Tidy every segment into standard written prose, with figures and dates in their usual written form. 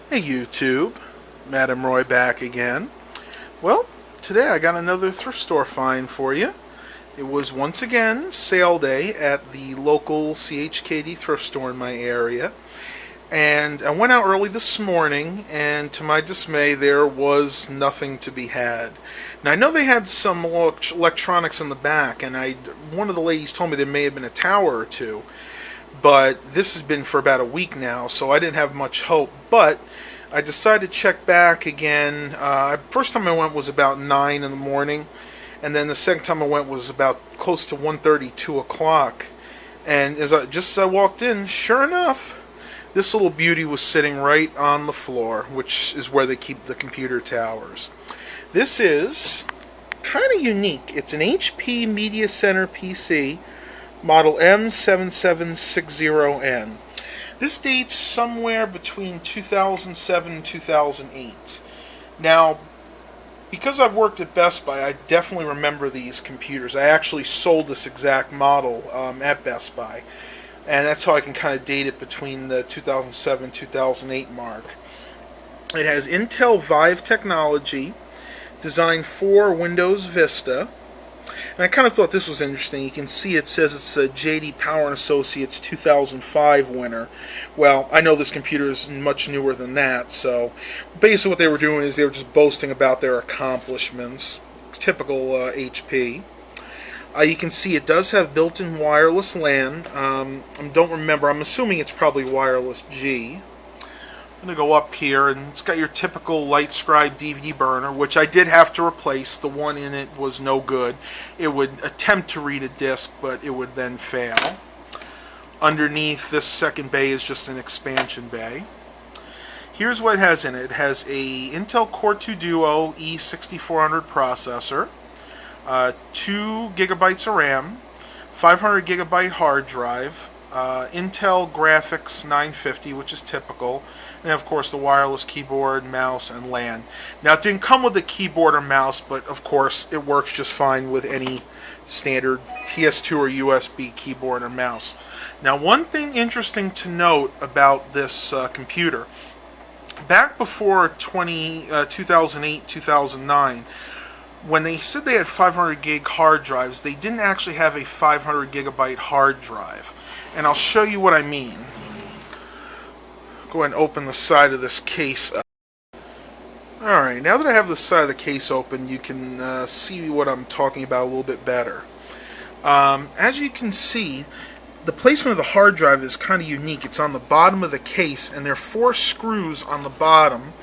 Hey YouTube, Madam Roy back again. Well, today I got another thrift store find for you. It was once again sale day at the local CHKD thrift store in my area. And I went out early this morning, and to my dismay, there was nothing to be had. Now I know they had some electronics in the back, and one of the ladies told me there may have been a tower or two. But this has been for about a week now, so I didn't have much hope. But I decided to check back again. First time I went was about 9 in the morning, and then the second time I went was about close to 1:30, 2 o'clock. And just as I walked in, sure enough, this little beauty was sitting right on the floor, which is where they keep the computer towers. This is kind of unique. It's an HP Media Center PC. Model M7760n. This dates somewhere between 2007 and 2008. Now, because I've worked at Best Buy, I definitely remember these computers. I actually sold this exact model at Best Buy, and that's how I can kind of date it between the 2007 and 2008 mark. It has Intel Vive technology, designed for Windows Vista. And I kind of thought this was interesting. You can see it says it's a J.D. Power & Associates 2005 winner. Well, I know this computer is much newer than that, so basically what they were doing is they were just boasting about their accomplishments. Typical HP. You can see it does have built-in wireless LAN. I don't remember. I'm assuming it's probably wireless G. I'm going to go up here, and it's got your typical LightScribe DVD burner, which I did have to replace. The one in it was no good. It would attempt to read a disc, but it would then fail. Underneath this second bay is just an expansion bay. Here's what it has in it. It has a Intel Core 2 Duo E6400 processor, 2 gigabytes of RAM, 500 gigabyte hard drive, Intel Graphics 950, which is typical, and of course the wireless keyboard, mouse, and LAN. Now it didn't come with a keyboard or mouse, but of course it works just fine with any standard PS2 or USB keyboard or mouse. Now one thing interesting to note about this computer, back before 2008, 2009, when they said they had 500 gig hard drives, they didn't actually have a 500 gigabyte hard drive. And I'll show you what I mean. Go ahead and open the side of this case up. Alright, now that I have the side of the case open, you can see what I'm talking about a little bit better. As you can see, the placement of the hard drive is kind of unique. It's on the bottom of the case, and there are 4 screws on the bottom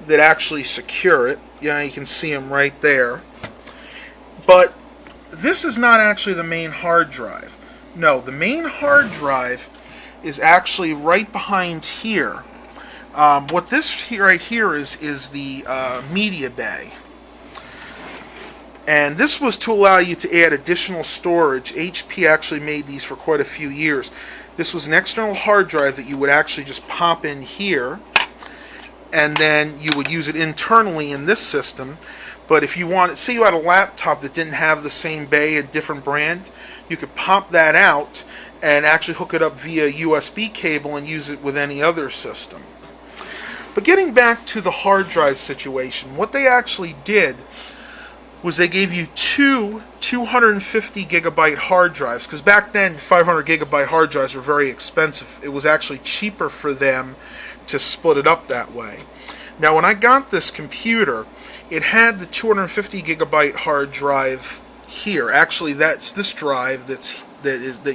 that actually secure it. Yeah, you can see them right there. But this is not actually the main hard drive. No, the main hard drive is actually right behind here. What this right here is the media bay. And this was to allow you to add additional storage. HP actually made these for quite a few years. This was an external hard drive that you would actually just pop in here, and then you would use it internally in this system. But if you wanted, say you had a laptop that didn't have the same bay, a different brand, you could pop that out and actually hook it up via USB cable and use it with any other system. But getting back to the hard drive situation, what they actually did was they gave you 2 250 gigabyte hard drives, because back then 500 gigabyte hard drives were very expensive. It was actually cheaper for them to split it up that way. Now when I got this computer, it had the 250 gigabyte hard drive here. Actually, that's this drive that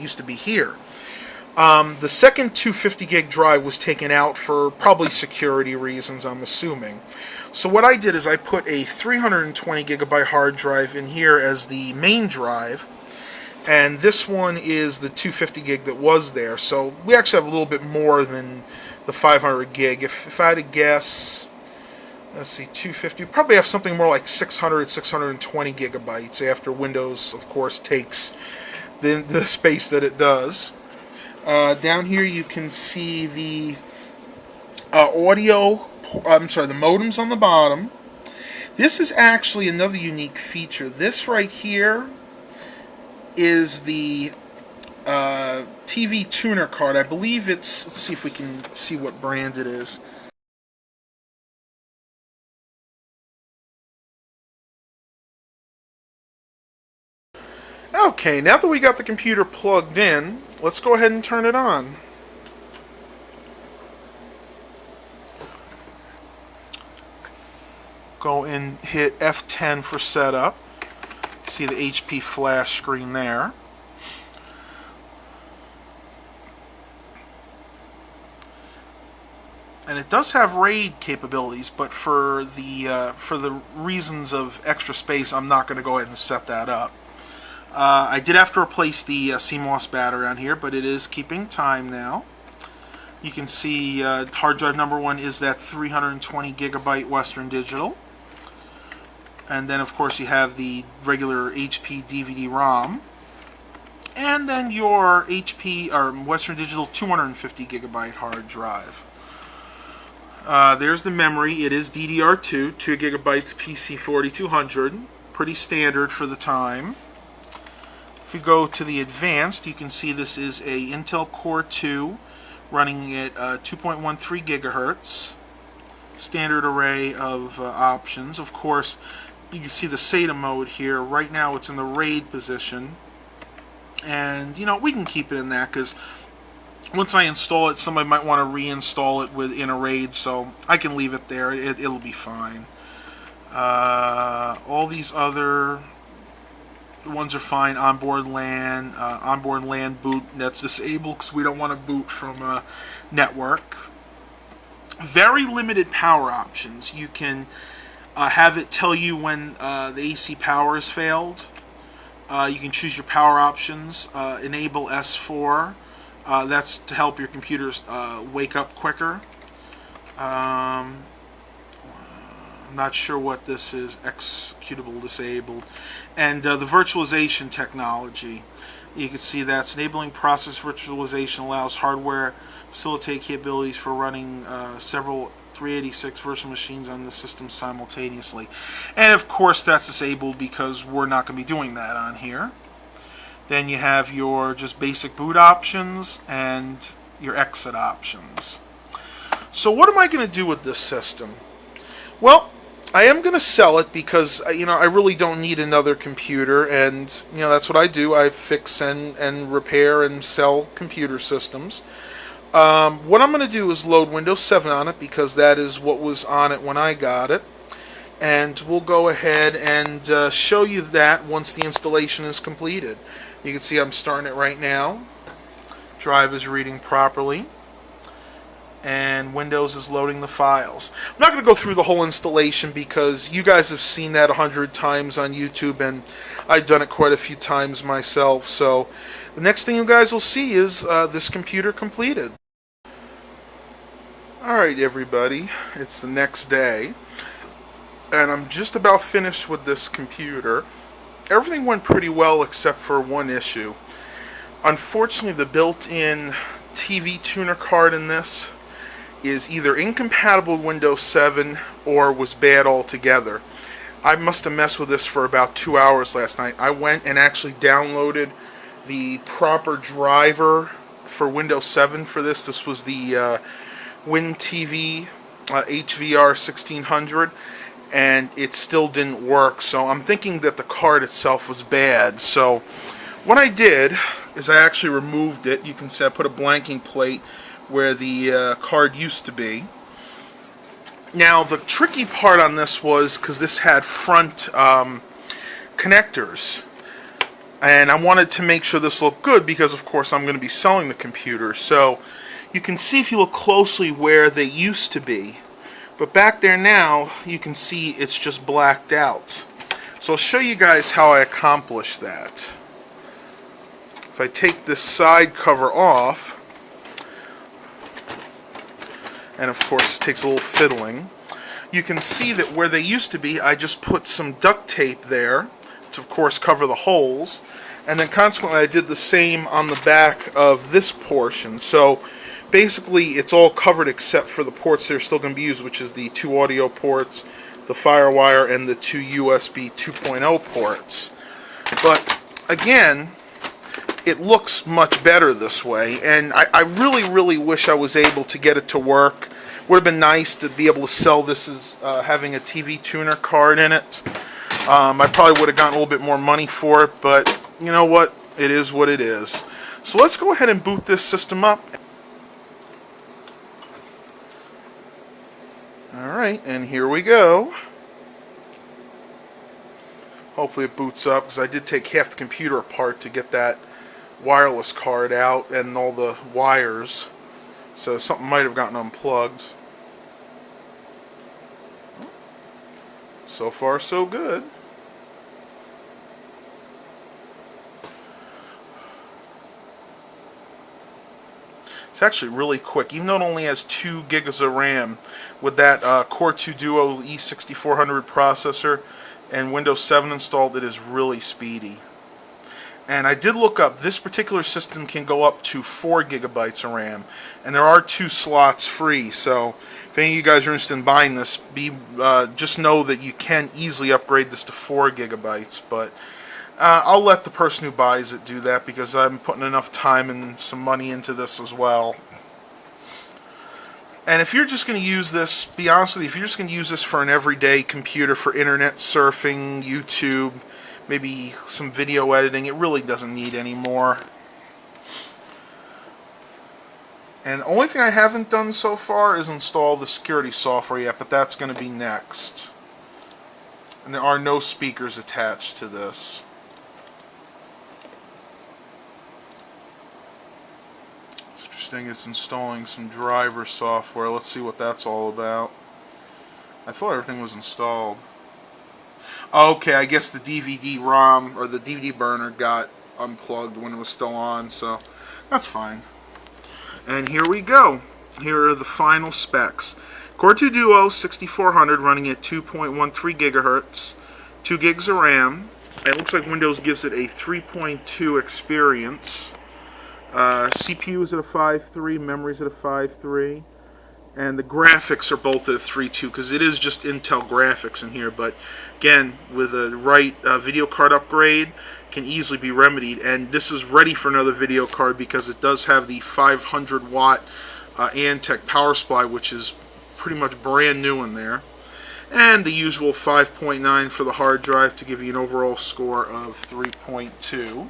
used to be here. The second 250 gig drive was taken out for probably security reasons, I'm assuming. So what I did is I put a 320 gigabyte hard drive in here as the main drive, and this one is the 250 gig that was there. So we actually have a little bit more than the 500 gig. If I had to guess, let's see, 250, probably have something more like 600, 620 gigabytes after Windows, of course, takes the space that it does. Down here you can see the the modems on the bottom. This is actually another unique feature. This right here is the TV tuner card. I believe it's, let's see if we can see what brand it is. Okay, now that we got the computer plugged in, let's go ahead and turn it on. Go and hit F10 for setup. See the HP flash screen there. And it does have RAID capabilities, but for the reasons of extra space, I'm not going to go ahead and set that up. I did have to replace the CMOS battery on here, but it is keeping time now. You can see hard drive number 1 is that 320 gigabyte Western Digital. And then, of course, you have the regular HP DVD-ROM. And then your HP or Western Digital 250 gigabyte hard drive. There's the memory. It is DDR2, 2 gigabytes PC4200. Pretty standard for the time. If we go to the advanced, you can see this is a Intel Core 2 running at 2.13 gigahertz. Standard array of options. Of course, you can see the SATA mode here. Right now it's in the RAID position. And, you know, we can keep it in that because once I install it, somebody might want to reinstall it in a RAID, so I can leave it there. It'll be fine. All these other ones are fine. Onboard LAN boot, that's disabled because we don't want to boot from a network. Very limited power options. You can have it tell you when the AC power has failed. You can choose your power options. Enable S4. That's to help your computers wake up quicker. I'm not sure what this is. Executable disabled. And the virtualization technology. You can see that's enabling process virtualization allows hardware facilitate capabilities for running several 386 virtual machines on the system simultaneously. And of course that's disabled because we're not going to be doing that on here. Then you have your just basic boot options and your exit options. So what am I going to do with this system? Well, I am going to sell it because, you know, I really don't need another computer, and, you know, that's what I do. I fix and repair and sell computer systems. What I'm going to do is load Windows 7 on it because that is what was on it when I got it. And we'll go ahead and show you that once the installation is completed. You can see I'm starting it right now. Drive is reading properly. And Windows is loading the files. I'm not going to go through the whole installation because you guys have seen that 100 times on YouTube, and I've done it quite a few times myself. So the next thing you guys will see is this computer completed. Alright everybody, it's the next day, and I'm just about finished with this computer. Everything went pretty well except for one issue. Unfortunately, the built-in TV tuner card in this is either incompatible with Windows 7 or was bad altogether. I must have messed with this for about 2 hours last night. I went and actually downloaded the proper driver for Windows 7 for this. This was the WinTV HVR 1600, and it still didn't work. So I'm thinking that the card itself was bad. So what I did is I actually removed it. You can see I put a blanking plate where the card used to be. Now the tricky part on this was because this had front connectors, and I wanted to make sure this looked good because of course I'm going to be selling the computer. So you can see if you look closely where they used to be, but back there now you can see it's just blacked out. So I'll show you guys how I accomplished that. If I take this side cover off, and of course it takes a little fiddling, you can see that where they used to be, I just put some duct tape there to of course cover the holes, and then consequently I did the same on the back of this portion. So basically it's all covered except for the ports that are still going to be used, which is the 2 audio ports, the FireWire, and the 2 USB 2.0 ports. But again, it looks much better this way, and I really wish I was able to get it to work. Would have been nice to be able to sell this as having a TV tuner card in it. I probably would have gotten a little bit more money for it, but you know what? It is what it is. So let's go ahead and boot this system up. Alright, and here we go. Hopefully it boots up, because I did take half the computer apart to get that wireless card out and all the wires. So something might have gotten unplugged. So far, so good. It's actually really quick, even though it only has 2 gigs of RAM. With that Core 2 Duo E6400 processor and Windows 7 installed, it is really speedy. And I did look up, this particular system can go up to 4 gigabytes of RAM, and there are 2 slots free. So if any of you guys are interested in buying this, just know that you can easily upgrade this to 4 gigabytes. But I'll let the person who buys it do that, because I'm putting enough time and some money into this as well. And if you're just going to use this, be honest with you, if you're just going to use this for an everyday computer for internet surfing, YouTube, maybe some video editing, it really doesn't need any more. And the only thing I haven't done so far is install the security software yet, but that's going to be next. And there are no speakers attached to this. It's interesting, it's installing some driver software. Let's see what that's all about. I thought everything was installed. Okay, I guess the DVD-ROM or the DVD burner got unplugged when it was still on, so that's fine. And here we go. Here are the final specs. Core 2 Duo 6400 running at 2.13 gigahertz, 2 gigs of RAM. It looks like Windows gives it a 3.2 experience. CPU is at a 5.3, memory is at a 5.3. And the graphics are both at a 3.2, because it is just Intel graphics in here. But again, with the right video card upgrade, can easily be remedied. And this is ready for another video card, because it does have the 500 watt Antec power supply, which is pretty much brand new in there. And the usual 5.9 for the hard drive to give you an overall score of 3.2.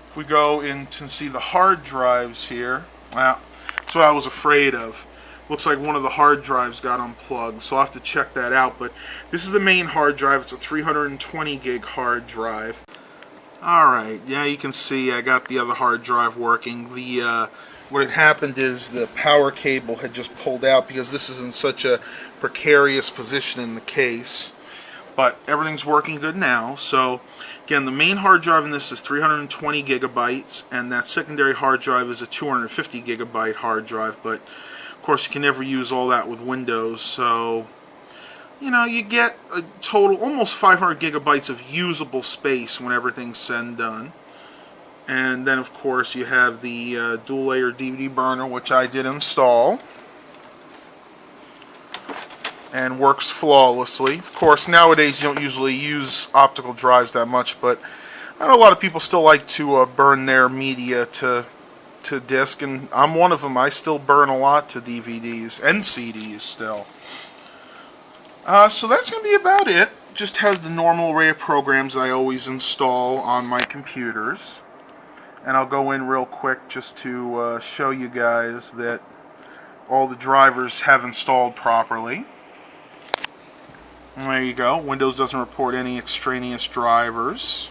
If we go in to see the hard drives here, well, that's what I was afraid of. Looks like one of the hard drives got unplugged, so I'll have to check that out. But this is the main hard drive. It's a 320 gig hard drive. Alright, yeah, you can see I got the other hard drive working. What had happened is the power cable had just pulled out, because this is in such a precarious position in the case. But everything's working good now. So again, the main hard drive in this is 320 gigabytes, and that secondary hard drive is a 250 gigabyte hard drive. But of course, you can never use all that with Windows. So, you know, you get a total almost 500 gigabytes of usable space when everything's said and done. And then, of course, you have the dual-layer DVD burner, which I did install. And works flawlessly. Of course, nowadays you don't usually use optical drives that much, but I know a lot of people still like to burn their media to disk, and I'm one of them. I still burn a lot to DVDs and CDs still. So that's going to be about it. Just has the normal array of programs I always install on my computers. And I'll go in real quick just to show you guys that all the drivers have installed properly. And there you go. Windows doesn't report any extraneous drivers.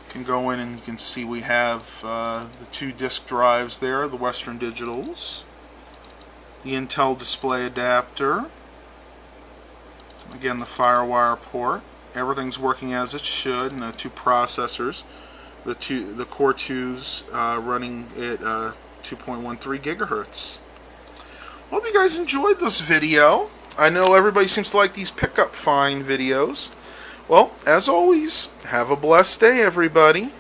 You can go in and you can see we have the 2 disk drives there, the Western Digitals, the Intel display adapter, again the FireWire port. Everything's working as it should, and the 2 processors. The Core 2's running at 2.13 gigahertz. Hope you guys enjoyed this video. I know everybody seems to like these pick up fine videos. Well, as always, have a blessed day, everybody.